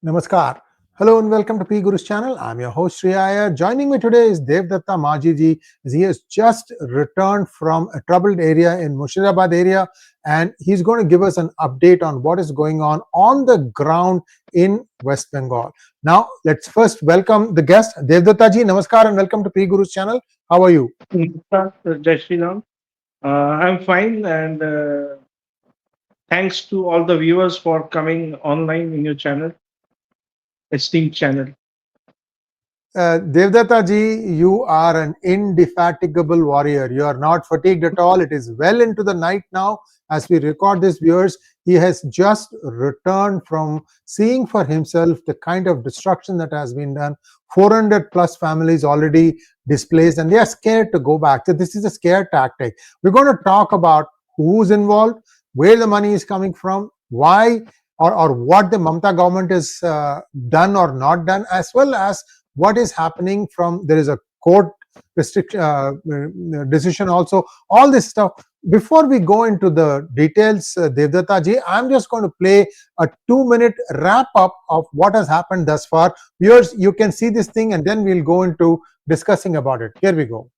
Namaskar. Hello and welcome to PGurus channel. I'm your host Sree Iyer. Joining me today is Devdutta Maji ji. He has just returned from a troubled area in Murshidabad area, and he's going to give us an update on what is going on the ground in West Bengal. Now, let's first welcome the guest, Devdutta ji. Namaskar and welcome to PGurus channel. How are you? Namaskar, Jai Shri Ram. I'm fine, and thanks to all the viewers for coming online in your channel, esteemed channel. Devdutta ji, you are an indefatigable warrior. You are not fatigued at all. It is well into the night now. As we record this, viewers, he has just returned from seeing for himself the kind of destruction that has been done. 400 plus families already displaced, and they are scared to go back. So this is a scare tactic. We're going to talk about who's involved, where the money is coming from, why or what the Mamata government has done or not done, as well as what is happening from there is a court restriction decision also, all this stuff. Before we go into the details, Devdutta ji, I'm just going to play a 2-minute wrap up of what has happened thus far. Viewers, you can see this thing and then we'll go into discussing about it. Here we go.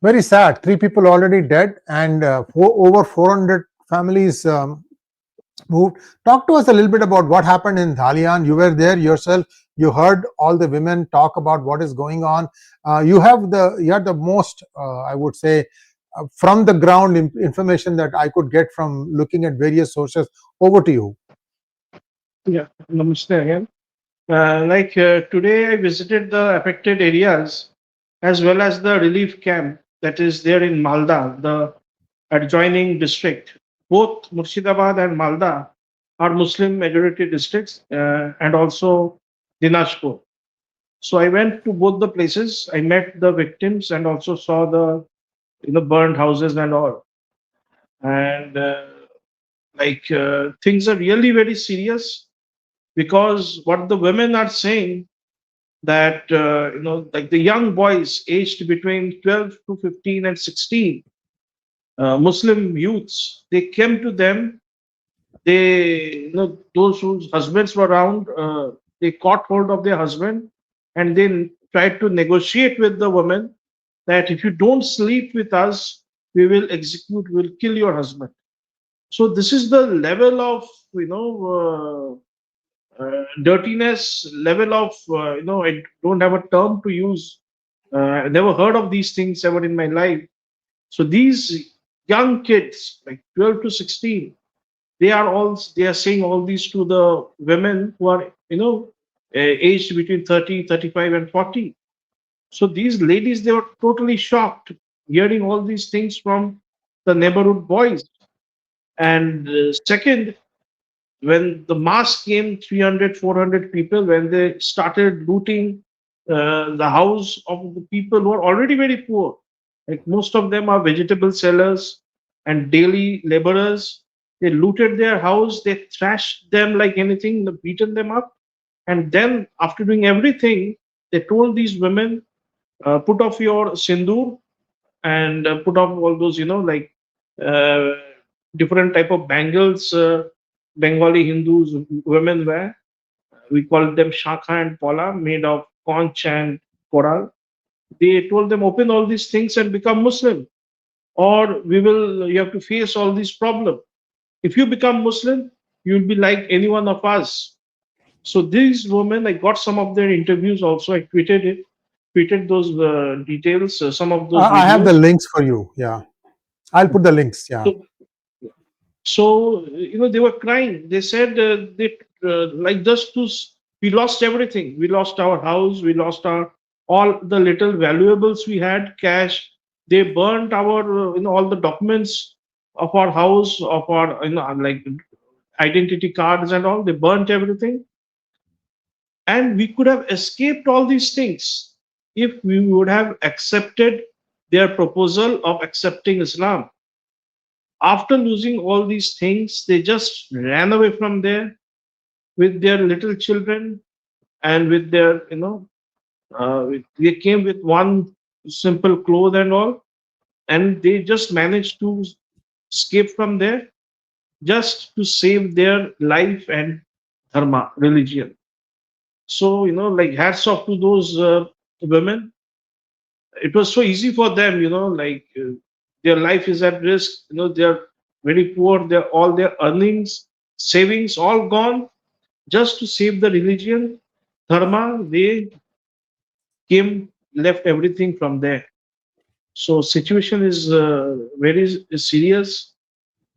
Very sad. 3 people already dead, and over 400 families moved. Talk to us a little bit about what happened in Dhulian. You were there yourself. You heard all the women talk about what is going on. You have the most, I would say, from the ground information that I could get from looking at various sources. Over to you. Yeah, namaste again. Today, I visited the affected areas as well as the relief camp that is there in Malda, the adjoining district. Both Murshidabad and Malda are Muslim majority districts, and also Dinajpur. So I went to both the places. I met the victims and also saw the burned houses and all. And things are really very serious, because what the women are saying, that like the young boys aged between 12 to 15 and 16, Muslim youths, they came to them. They, those whose husbands were around, they caught hold of their husband and then tried to negotiate with the woman that if you don't sleep with us, we will execute, we'll kill your husband. So this is the level of dirtiness, level of I don't have a term to use. I never heard of these things ever in my life. So these young kids, like 12 to 16, they are saying all these to the women who are aged between 30, 35, and 40. So these ladies, they were totally shocked hearing all these things from the neighborhood boys. And second, when the mass came, 300, 400 people, when they started looting the house of the people who are already very poor, like most of them are vegetable sellers and daily laborers, They looted their house, they thrashed them like anything, they beaten them up. And then, after doing everything, they told these women, put off your sindoor and put off all those, like uh, different type of bangles Bengali Hindus women wear. We call them shakha and pola, made of conch and coral. They told them, open all these things and become Muslim, or you have to face all these problems. If you become Muslim, you'll be like any one of us. So these women, I got some of their interviews also. I tweeted those details, some of those I have the videos. links for you. Yeah, I'll put the links. Yeah. So, they were crying. They said like just to we lost everything. We lost our house. We lost our all the little valuables we had, cash. They burnt our all the documents of our house, of our like identity cards and all. They burnt everything, and we could have escaped all these things if we would have accepted their proposal of accepting Islam. After losing all these things, they just ran away from there with their little children and with their, they came with one simple cloth and all, and they just managed to escape from there just to save their life and dharma, religion. So, like hats off to those women. It was so easy for them, like their life is at risk, they're very poor, all their earnings, savings, all gone just to save the religion, dharma. They came, left everything from there. So situation is very serious,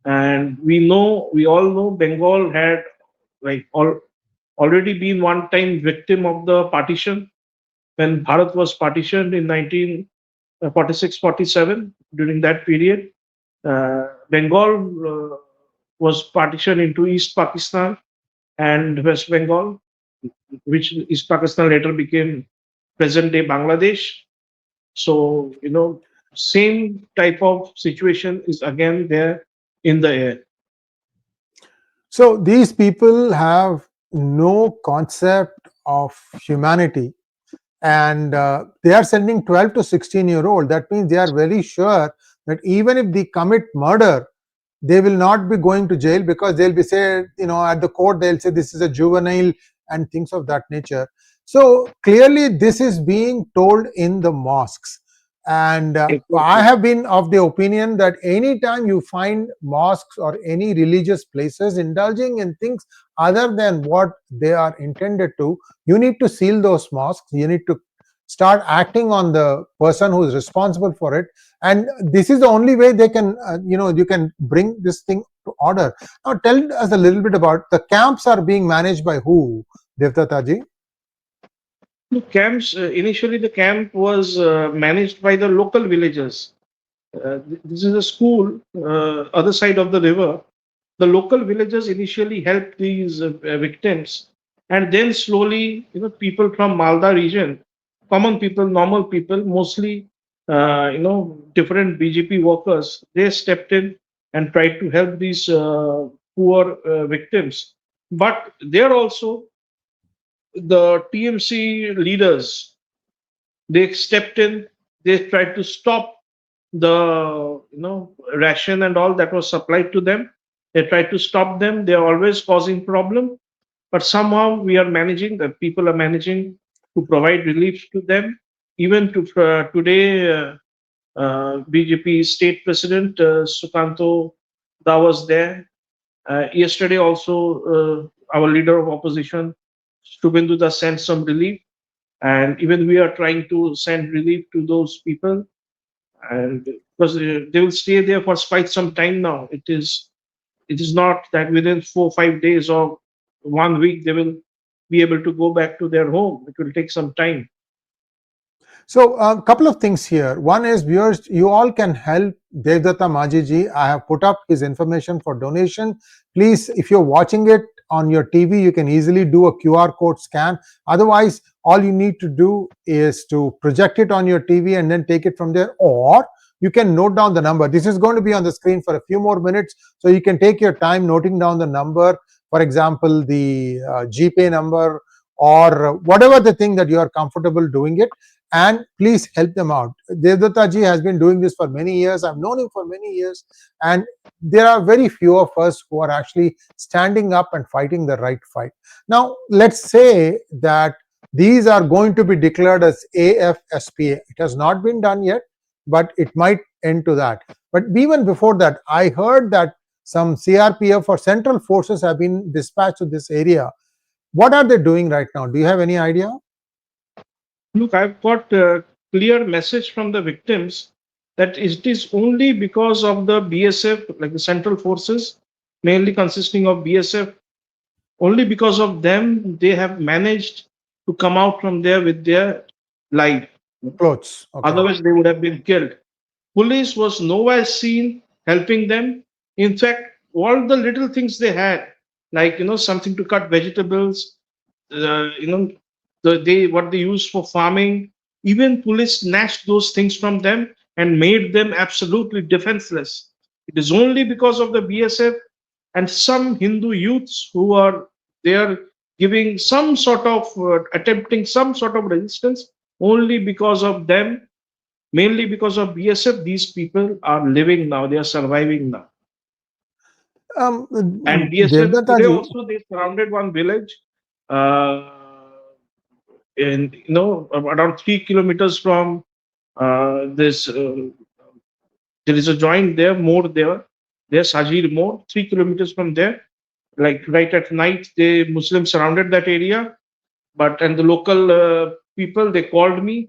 and we all know Bengal had like already been one time victim of the partition when Bharat was partitioned in 1946-47. During that period, Bengal was partitioned into East Pakistan and West Bengal, which East Pakistan later became present day Bangladesh. So, same type of situation is again there in the air. So these people have no concept of humanity, and they are sending 12 to 16-year-old. That means they are very sure that even if they commit murder, they will not be going to jail, because they'll be said, at the court, they'll say this is a juvenile and things of that nature. So clearly this is being told in the mosques. And I have been of the opinion that anytime you find mosques or any religious places indulging in things other than what they are intended to, you need to seal those mosques. You need to start acting on the person who is responsible for it, and this is the only way they can you can bring this thing to order. Now tell us a little bit about the camps. Are being managed by who, Devdutta Ji? The camps, initially the camp was managed by the local villagers. This is a school other side of the river. The local villagers initially helped these victims, and then slowly, people from Malda region, common people, normal people, mostly, different BJP workers, they stepped in and tried to help these poor victims. But there also, the TMC leaders, they stepped in. They tried to stop the ration and all that was supplied to them. They tried to stop them. They are always causing problem, but somehow we are managing. The people are managing to provide relief to them. Even to today, BJP state president Sukanto Da was there. Yesterday also, our leader of opposition Shubhendu Da sent some relief, and even we are trying to send relief to those people, and because they will stay there for quite some time now. It is not that within 4 or 5 days or 1 week they will be able to go back to their home. It will take some time. So a couple of things here. One is, viewers, you all can help Devdutta Maji ji. I have put up his information for donation. Please, if you're watching it on your TV, you can easily do a QR code scan. Otherwise, all you need to do is to project it on your TV and then take it from there, or you can note down the number. This is going to be on the screen for a few more minutes, so you can take your time noting down the number. For example, the GPay number, or whatever the thing that you are comfortable doing it, and please help them out. Devdutta Ji has been doing this for many years. I've known him for many years, and there are very few of us who are actually standing up and fighting the right fight. Now, let's say that these are going to be declared as AFSPA. It has not been done yet, but it might end to that. But even before that, I heard that some CRPF or central forces have been dispatched to this area. What are they doing right now? Do you have any idea? Look, I've got a clear message from the victims that it is only because of the BSF, like the central forces, mainly consisting of BSF, only because of them they have managed to come out from there with their life. Clothes. Okay. Otherwise, they would have been killed. Police was nowhere seen helping them. In fact, all the little things they had, like something to cut vegetables, what they use for farming, even police snatched those things from them and made them absolutely defenseless. It is only because of the BSF and some Hindu youths who are there giving some sort of attempting some sort of resistance. Only because of them, mainly because of BSF, these people are living now. They are surviving now. And BSF today also, they surrounded one village in around 3 kilometers from this. There is a joint there, more there. There's Hajir More, 3 kilometers from there. Like right at night, the Muslims surrounded that area. And the local people, they called me.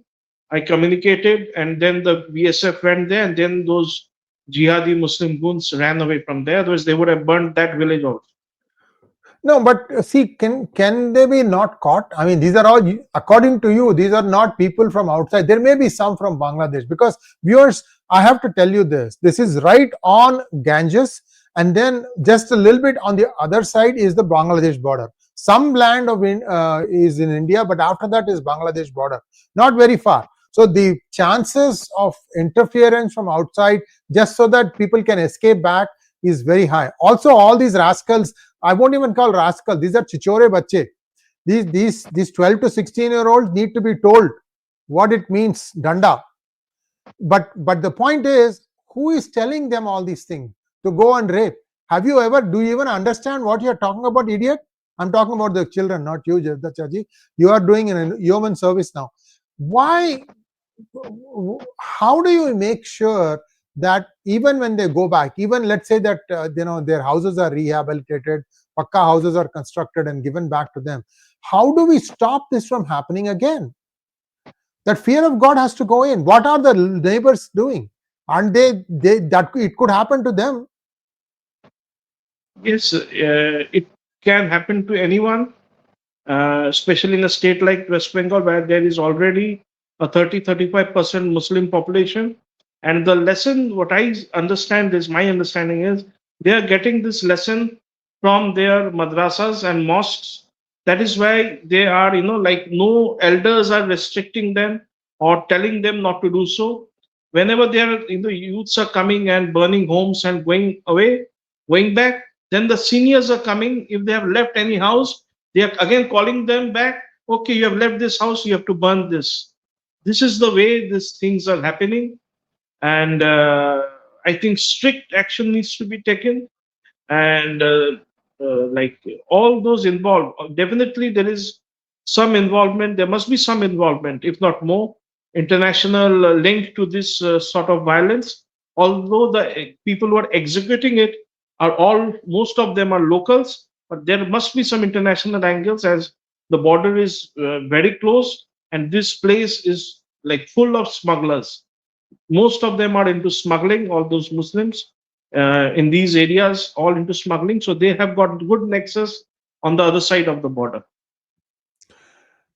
I communicated, and then the BSF went there, and then those jihadi Muslim goons ran away from there. Otherwise, they would have burned that village also. No, but see, can they be not caught? I mean, these are all, according to you, these are not people from outside. There may be some from Bangladesh, because viewers, I have to tell you this. This is right on Ganges, and then just a little bit on the other side is the Bangladesh border. Some land of is in India, but after that is Bangladesh border, not very far. So the chances of interference from outside, just so that people can escape back, is very high. Also, all these rascals, I won't even call rascals, these are chichore bacche. These 12 to 16-year-olds need to be told what it means, danda. But the point is, who is telling them all these things to go and rape? Do you even understand what you're talking about, idiot? I'm talking about the children, not you, Devdutta Ji. You are doing an human service now. Why? How do you make sure that even when they go back, even let's say that their houses are rehabilitated, pakka houses are constructed and given back to them, how do we stop this from happening again? That fear of God has to go in. What are the neighbors doing? Aren't they that it could happen to them? Yes, it can happen to anyone, especially in a state like West Bengal, where there is already a 30-35% Muslim population. And the lesson, what I understand is, my understanding is, they are getting this lesson from their madrasas and mosques. That is why they are, like no elders are restricting them or telling them not to do so. Whenever their youths are coming and burning homes and going away, going back, then the seniors are coming. If they have left any house, they are again calling them back. Okay, you have left this house, you have to burn this. This is the way these things are happening. And I think strict action needs to be taken. And like all those involved, definitely there is some involvement. There must be some involvement, if not more, international link to this sort of violence. Although the people who are executing it most of them are locals, but there must be some international angles, as the border is very close, and this place is like full of smugglers. Most of them are into smuggling, all those Muslims in these areas, all into smuggling. So they have got good nexus on the other side of the border.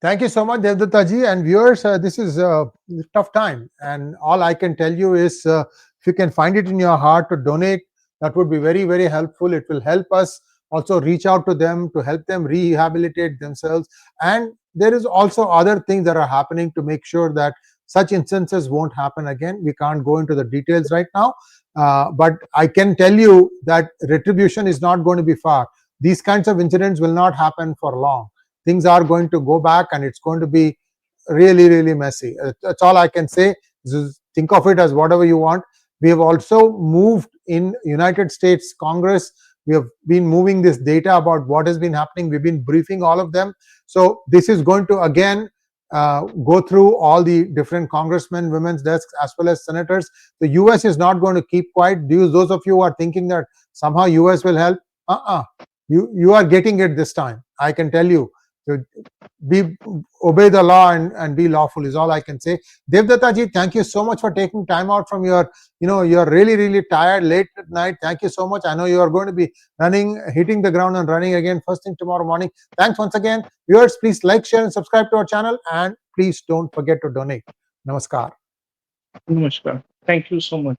Thank you so much, Devdutta Ji. And viewers, this is a tough time. And all I can tell you is, if you can find it in your heart to donate, that would be very, very helpful. It will help us also reach out to them, to help them rehabilitate themselves. And there is also other things that are happening to make sure that such instances won't happen again. We can't go into the details right now, but I can tell you that retribution is not going to be far. These kinds of incidents will not happen for long. Things are going to go back, and it's going to be really, really messy. That's all I can say. Just think of it as whatever you want. We have also moved in United States Congress. We have been moving this data about what has been happening. We've been briefing all of them. So this is going to again go through all the different congressmen, women's desks, as well as senators. The US is not going to keep quiet. Those of you who are thinking that somehow US will help, you are getting it this time. I can tell you. So obey the law and be lawful is all I can say. Devdutta ji, thank you so much for taking time out from your, you're really, really tired late at night. Thank you so much. I know you are going to be running, hitting the ground and running again first thing tomorrow morning. Thanks once again. Viewers, please like, share and subscribe to our channel, and please don't forget to donate. Namaskar. Namaskar. Thank you so much.